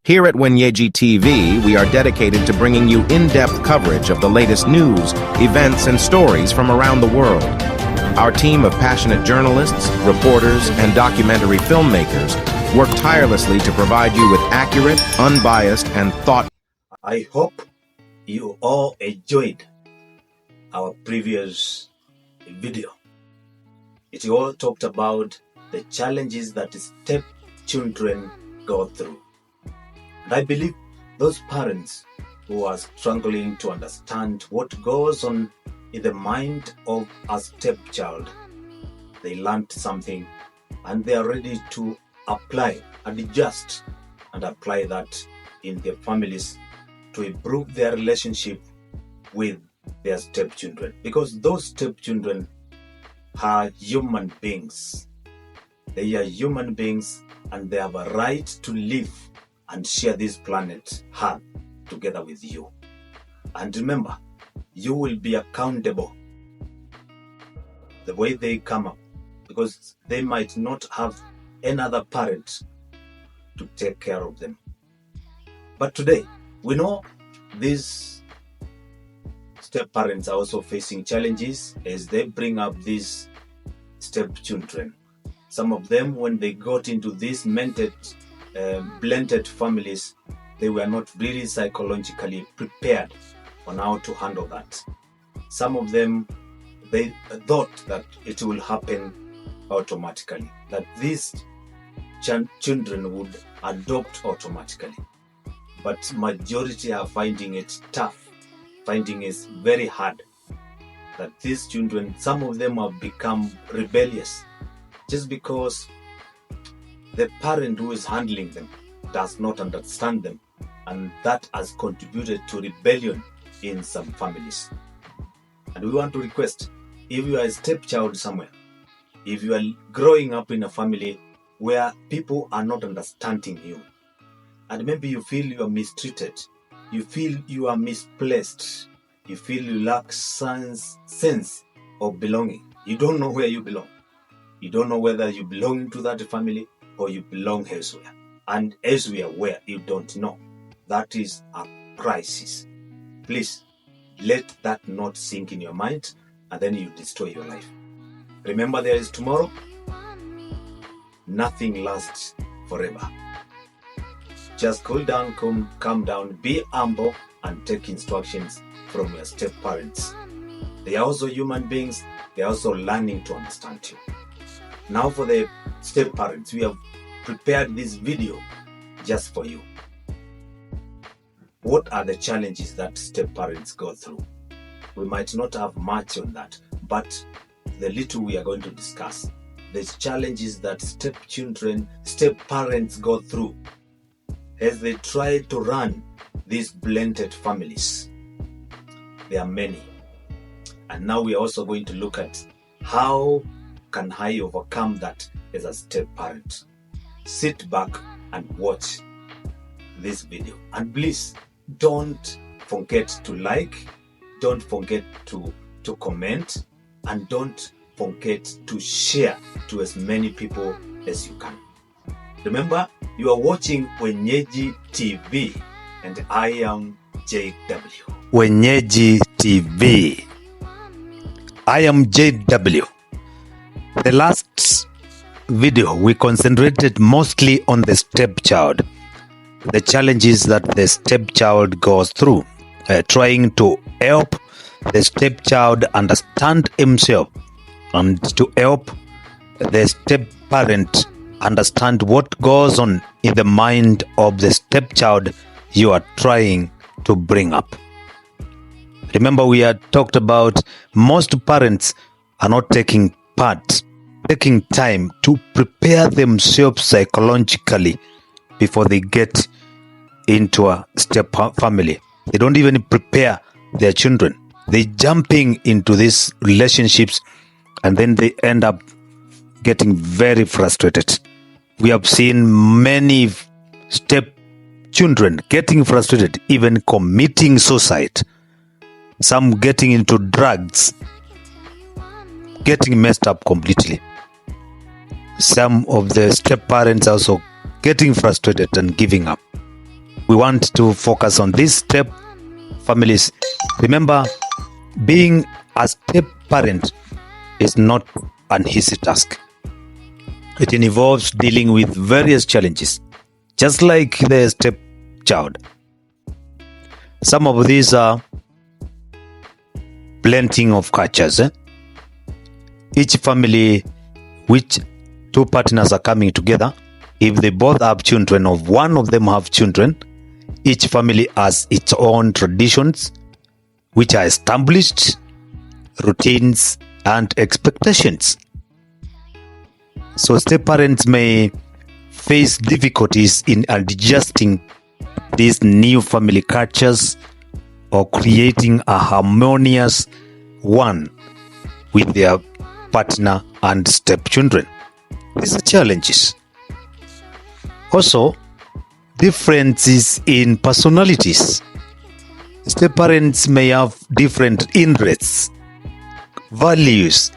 Here at Wenyeji TV, we are dedicated to bringing you in-depth coverage of the latest news, events, and stories from around the world. Our team of passionate journalists, reporters, and documentary filmmakers work tirelessly to provide you with accurate, unbiased, and I hope you all enjoyed our previous video. It all talked about the challenges that stepchildren go through. And I believe those parents who are struggling to understand what goes on in the mind of a stepchild, they learned something and they are ready to apply, adjust, and apply that in their families to improve their relationship with their stepchildren. Because those stepchildren are human beings. They are human beings and they have a right to live and share this planet Earth together with you. And remember, you will be accountable the way they come up, because they might not have another parent to take care of them. But today, we know these step-parents are also facing challenges as they bring up these stepchildren. Some of them, when they got into these blended families, they were not really psychologically prepared on how to handle that. Some of them, they thought that it will happen automatically, that these children would adopt automatically. But majority are finding it tough, finding it very hard, that these children, some of them have become rebellious just because the parent who is handling them does not understand them, and that has contributed to rebellion in some families. And we want to request, if you are a stepchild somewhere, if you are growing up in a family where people are not understanding you, and maybe you feel you are mistreated, you feel you are misplaced, you feel you lack sense of belonging, you don't know where you belong, you don't know whether you belong to that family or you belong elsewhere, and elsewhere where you don't know, that is a crisis. Please let that not sink in your mind, and then you destroy your life. Remember, there is tomorrow. Nothing lasts forever. Just cool down, calm down, be humble, and take instructions from your step-parents. They are also human beings. They are also learning to understand you. Now for the step-parents, we have prepared this video just for you. What are the challenges that step-parents go through? We might not have much on that, but the little we are going to discuss, the challenges that step-parents go through as they try to run these blended families. There are many. And now we are also going to look at how can I overcome that as a step-parent. Sit back and watch this video. And please, don't forget to like, don't forget to comment, and don't forget to share to as many people as you can. Remember, you are watching Wenyeji TV, and I am JW. Wenyeji TV. I am JW. The last video, we concentrated mostly on the stepchild, the challenges that the stepchild goes through, trying to help the stepchild understand himself and to help the step-parent understand what goes on in the mind of the stepchild you are trying to bring up. Remember, we had talked about most parents are not taking time to prepare themselves psychologically before they get into a step family. They don't even prepare their children. They jumping into these relationships, and then they end up getting very frustrated. We have seen many step children getting frustrated, even committing suicide. Some getting into drugs, getting messed up completely. Some of the step parents also getting frustrated and giving up. we want to focus on these step families. Remember, being a step parent is not an easy task. It involves dealing with various challenges, just like the stepchild. Some of these are blending of cultures. Each family, which two partners are coming together, if they both have children or one of them have children, each family has its own traditions, which are established, routines, and expectations. So step parents may face difficulties in adjusting these new family cultures or creating a harmonious one with their partner and stepchildren. These are challenges. Also, differences in personalities. Step parents may have different interests, values,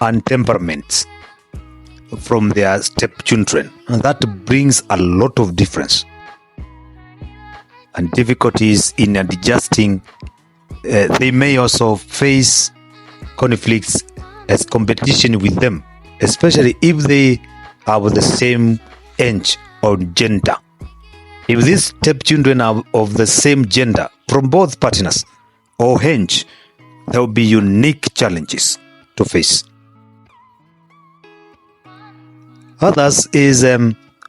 and temperaments from their stepchildren, and that brings a lot of difference and difficulties in adjusting. They may also face conflicts as competition with them, especially if they have the same age or gender. If these stepchildren are of the same gender from both partners or age, there will be unique challenges to face. Others is,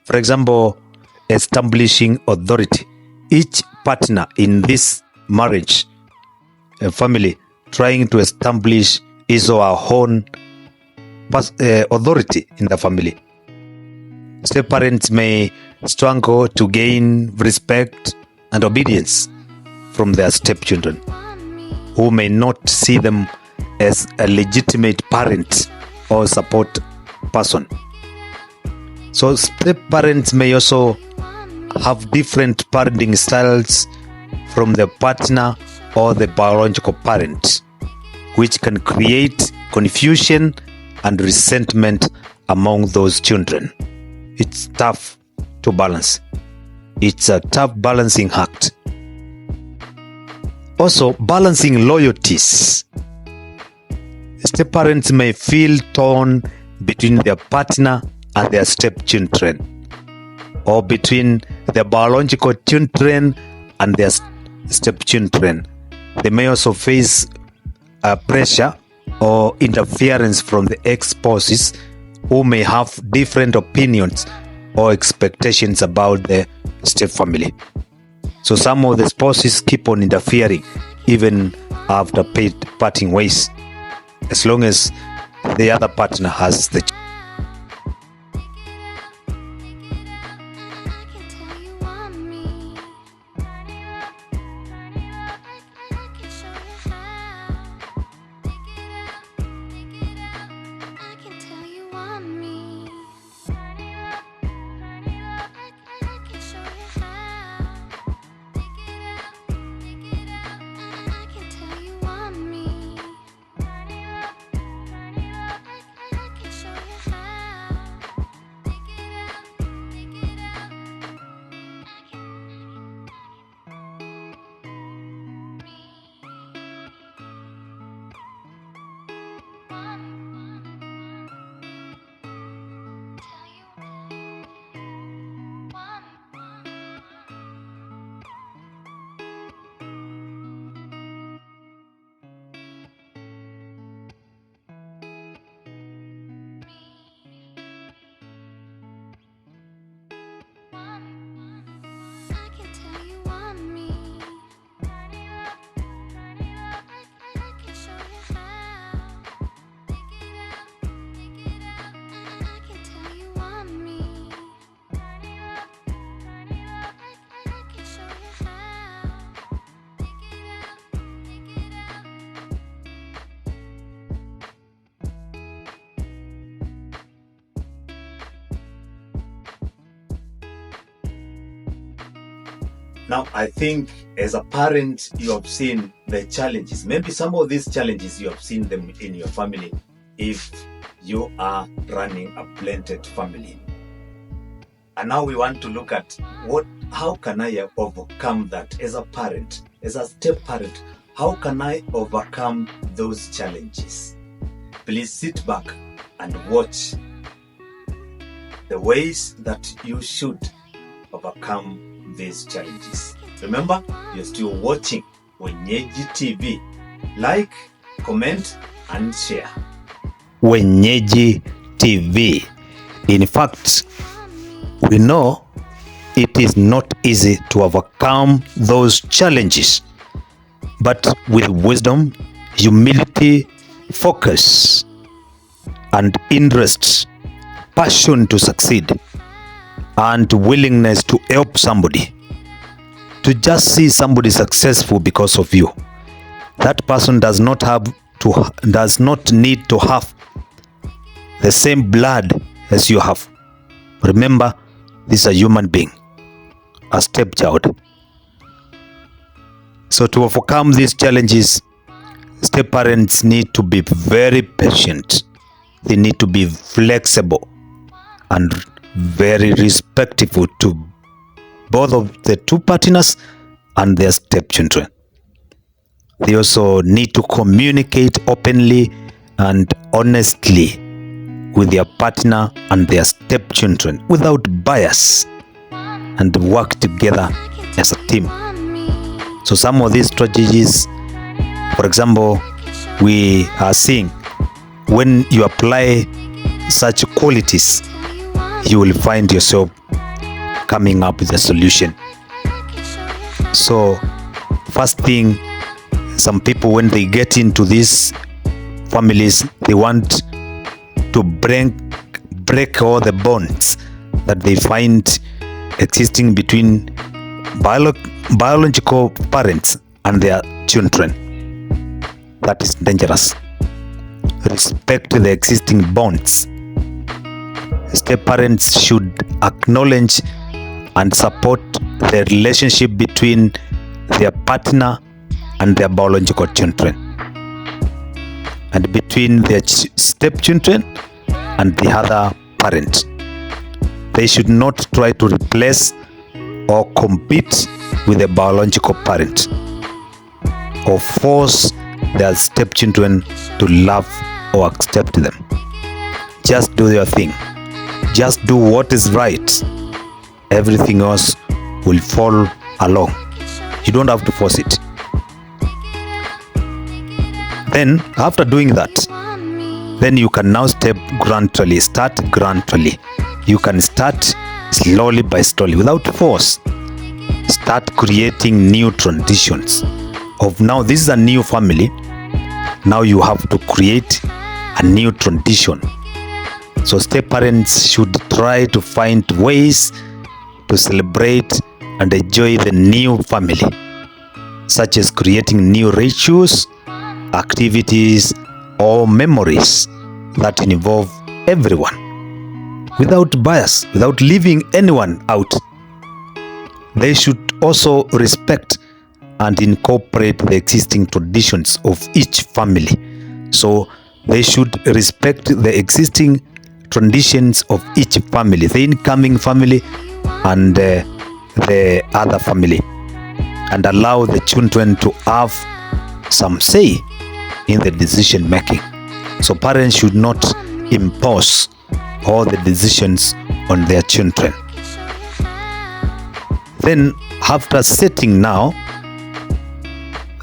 for example, establishing authority. Each partner in this marriage, family, trying to establish his or her own authority in the family. Step parents may struggle to gain respect and obedience from their stepchildren, who may not see them as a legitimate parent or support person. So step parents may also have different parenting styles from the partner or the biological parent, which can create confusion and resentment among those children. It's tough to balance. It's a tough balancing act. Also, balancing loyalties. Step parents may feel torn between their partner and their stepchildren, or between their biological children and their stepchildren. They may also face pressure or interference from the ex-spouses, who may have different opinions or expectations about the stepfamily. So some of the spouses keep on interfering even after parting ways, as long as the other partner has the Now, I think as a parent, you have seen the challenges. Maybe some of these challenges, you have seen them in your family if you are running a blended family. And now we want to look at how can I overcome that as a parent, as a step parent? How can I overcome those challenges? Please sit back and watch the ways that you should overcome these challenges. Remember, you're still watching Wenyeji TV. Like, comment, and share. Wenyeji TV. In fact, we know it is not easy to overcome those challenges, but with wisdom, humility, focus, and interest, passion to succeed, and willingness to help somebody, to just see somebody successful because of you. That person does not need to have the same blood as you have. Remember, this is a human being, a stepchild. So to overcome these challenges, step parents need to be very patient. They need to be flexible and very respectful to both of the two partners and their stepchildren. They also need to communicate openly and honestly with their partner and their stepchildren without bias, and work together as a team. So some of these strategies, for example, we are seeing when you apply such qualities, you will find yourself coming up with a solution. So first thing, some people, when they get into these families, they want to break all the bonds that they find existing between biological parents and their children. That is dangerous. Respect the existing bonds. Step parents should acknowledge and support the relationship between their partner and their biological children, and between their stepchildren and the other parent. They should not try to replace or compete with the biological parent, or force their stepchildren to love or accept them. Just do your thing. Just do what is right. Everything else will fall along. You don't have to force it. Then, after doing that, then you can now start gradually. You can start slowly by slowly, without force. Start creating new traditions. Of now, this is a new family. Now you have to create a new tradition. So step parents should try to find ways to celebrate and enjoy the new family, such as creating new rituals, activities, or memories that involve everyone without bias, without leaving anyone out. They should also respect and incorporate the existing traditions of each family. So they should respect the existing traditions of each family, the incoming family and the other family, and allow the children to have some say in the decision making. So parents should not impose all the decisions on their children. Then, after setting now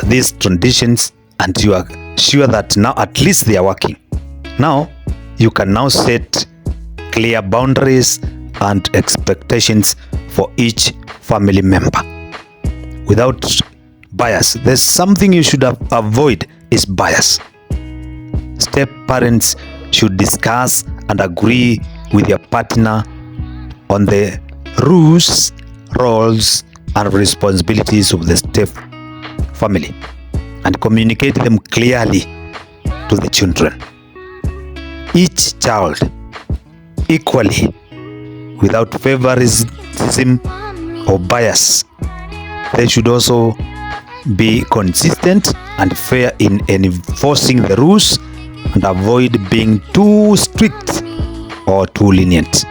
these traditions, and you are sure that now at least they are working, now you can now set clear boundaries and expectations for each family member without bias. There's something you should avoid is bias. Step parents should discuss and agree with your partner on the rules, roles, and responsibilities of the step family, and communicate them clearly to the children. Each child equally, without favoritism or bias. They should also be consistent and fair in enforcing the rules and avoid being too strict or too lenient.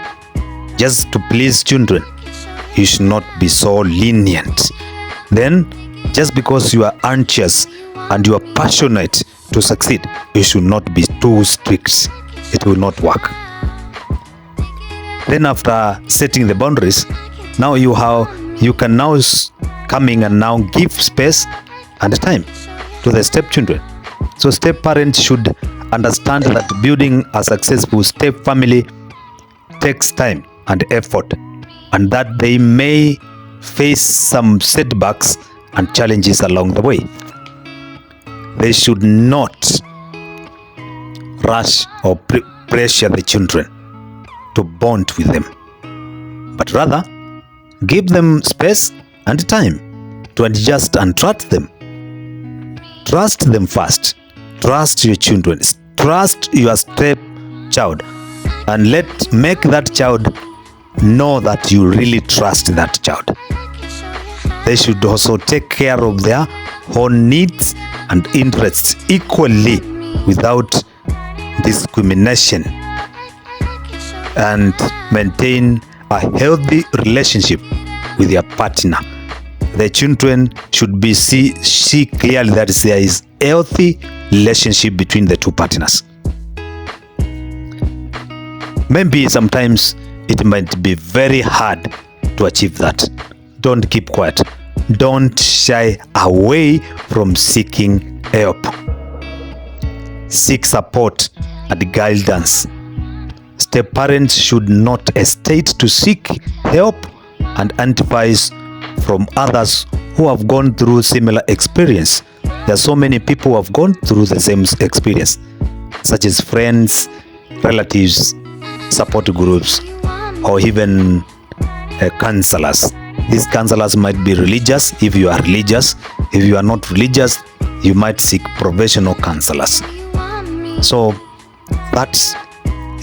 just to please children, you should not be so lenient. Then, just because you are anxious and you are passionate to succeed, you should not be too strict. It will not work. Then after setting the boundaries, now you can now come in and now give space and time to the stepchildren. So step parents should understand that building a successful step family takes time and effort, and that they may face some setbacks and challenges along the way. They should not rush or pressure the children to bond with them, but rather give them space and time to adjust and trust them. Trust them first. Trust your children. Trust your stepchild, and make that child know that you really trust that child. They should also take care of their own needs and interests equally without discrimination, and maintain a healthy relationship with your partner. The children should see clearly that there is a healthy relationship between the two partners. Maybe sometimes it might be very hard to achieve that. Don't keep quiet. Don't shy away from seeking help. Seek support and guidance. Step parents should not hesitate to seek help and advice from others who have gone through similar experience. There are so many people who have gone through the same experience, such as friends, relatives, support groups, or even counselors. These counselors might be religious if you are religious. If you are not religious, you might seek professional counselors. So that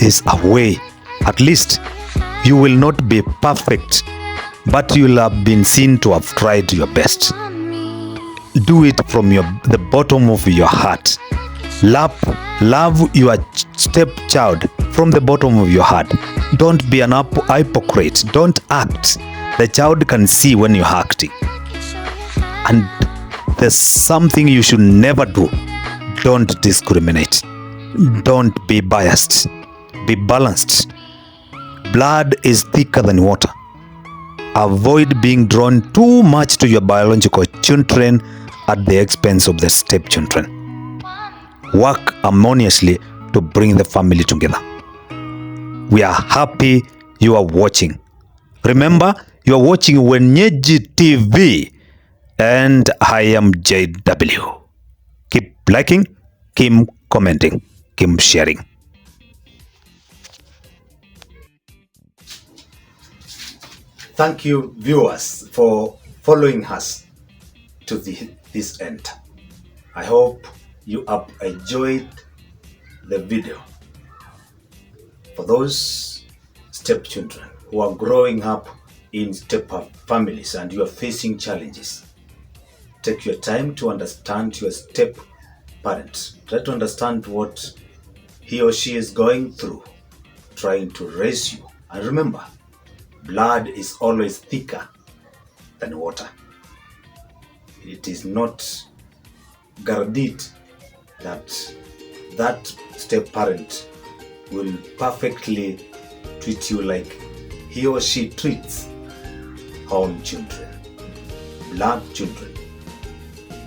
is a way. At least you will not be perfect, but you will have been seen to have tried your best. Do it from the bottom of your heart. Love your stepchild from the bottom of your heart. Don't be an hypocrite. Don't act. The child can see when you're acting. And there's something you should never do. Don't discriminate. Don't be biased. Be balanced. Blood is thicker than water. Avoid being drawn too much to your biological children at the expense of the stepchildren. Work harmoniously to bring the family together. We are happy you are watching. Remember, you are watching Wenyeji TV, and I am JW. Keep liking, keep commenting, keep sharing. Thank you, viewers, for following us to this end. I hope you have enjoyed the video. For those stepchildren who are growing up in step families and you are facing challenges, take your time to understand your step parent. Try to understand what he or she is going through, trying to raise you. And remember, blood is always thicker than water. It is not guaranteed that that step parent will perfectly treat you like he or she treats her own children, blood children.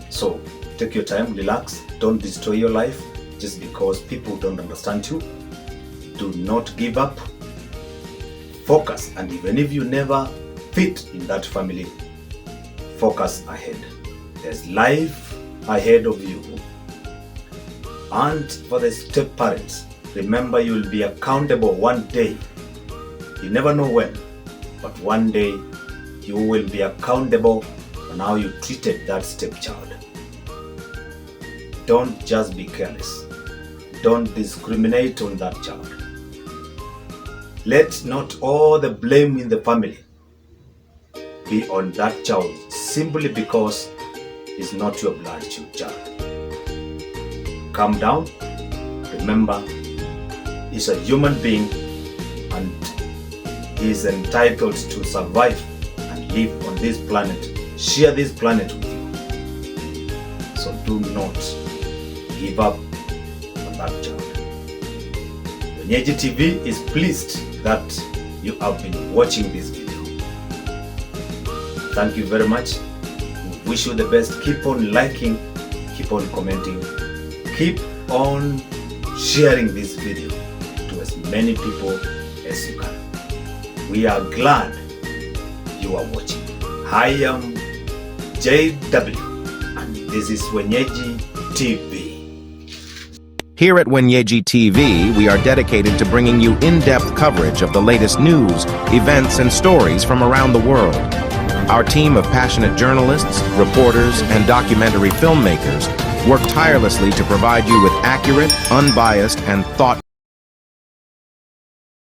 So take your time, relax, don't destroy your life just because people don't understand you. Do not give up. Focus, and even if you never fit in that family, focus ahead. There's life ahead of you. And for the step parents, remember you will be accountable one day. You never know when, but one day you will be accountable on how you treated that stepchild. Don't just be careless. Don't discriminate on that child. Let not all the blame in the family be on that child simply because he's not your blood child. Calm down. Remember, he's a human being and he is entitled to survive and live on this planet, share this planet with you. So do not give up on that child. Wenyeji TV is pleased that you have been watching this video. Thank you very much. We wish you the best. Keep on liking, keep on commenting, keep on sharing this video to as many people as you can. We are glad you are watching. I am JW and this is Wenyeji TV. Here at Wenyeji TV, we are dedicated to bringing you in-depth coverage of the latest news, events, and stories from around the world. Our team of passionate journalists, reporters, and documentary filmmakers work tirelessly to provide you with accurate, unbiased, and thought